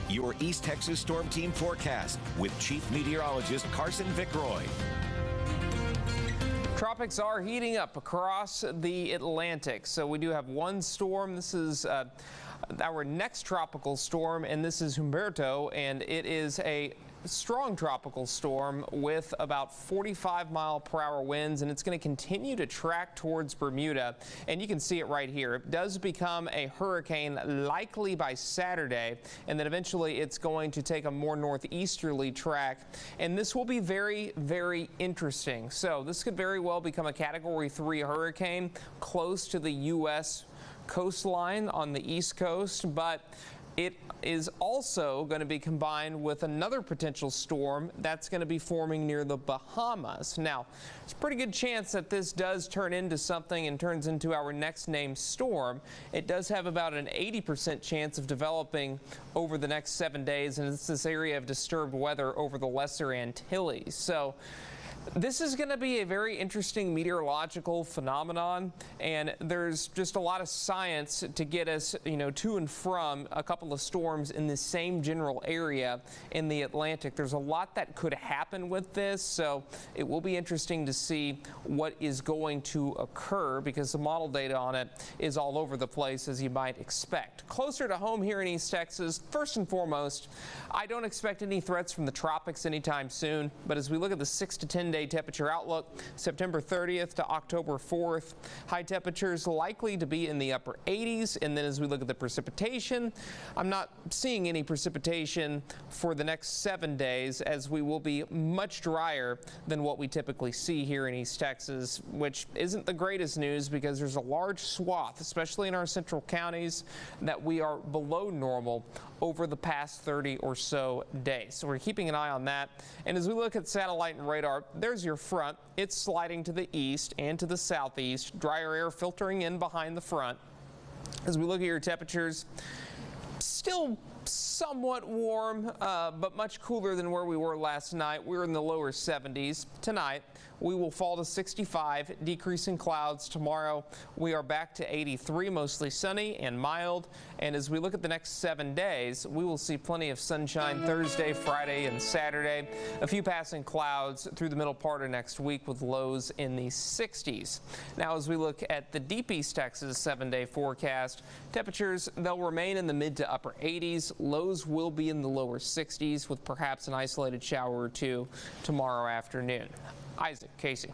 Your East Texas Storm Team forecast with Chief Meteorologist Carson Vickroy. Tropics are heating up across the Atlantic. So we do have one storm. This is our next tropical storm, and this is Humberto, and it is a strong tropical storm with about 45-mile-per-hour winds, and it's going to continue to track towards Bermuda, and you can see it right here. It does become a hurricane likely by Saturday, and then eventually it's going to take a more northeasterly track, and this will be very, very interesting. So this could very well become a Category 3 hurricane close to the U.S. coastline on the East Coast, but it is also going to be combined with another potential storm that's going to be forming near the Bahamas. Now, there's a pretty good chance that this does turn into something and turns into our next named storm. It does have about an 80% chance of developing over the next 7 days, and it's this area of disturbed weather over the Lesser Antilles. So this is going to be a very interesting meteorological phenomenon, and there's just a lot of science to get us, to and from a couple of storms in the same general area in the Atlantic. There's a lot that could happen with this, so it will be interesting to see what is going to occur because the model data on it is all over the place, as you might expect. Closer to home here in East Texas, first and foremost, I don't expect any threats from the tropics anytime soon, but as we look at the 6 to 10 day temperature outlook, September 30th to October 4th, high temperatures likely to be in the upper 80s. And then as we look at the precipitation, I'm not seeing any precipitation for the next 7 days, as we will be much drier than what we typically see here in East Texas, which isn't the greatest news because there's a large swath, especially in our central counties, that we are below normal over the past 30 or so days. So we're keeping an eye on that. And as we look at satellite and radar, there's your front. It's sliding to the east and to the southeast. Drier air filtering in behind the front. As we look at your temperatures, still somewhat warm, but much cooler than where we were last night. We were in the lower 70s. Tonight, we will fall to 65, decreasing clouds. Tomorrow, we are back to 83, mostly sunny and mild. And as we look at the next 7 days, we will see plenty of sunshine Thursday, Friday, and Saturday. A few passing clouds through the middle part of next week with lows in the 60s. Now, as we look at the deep East Texas 7-day forecast, temperatures, they'll remain in the mid to upper 80s. Lows will be in the lower 60s with perhaps an isolated shower or two tomorrow afternoon. Isaac, Casey.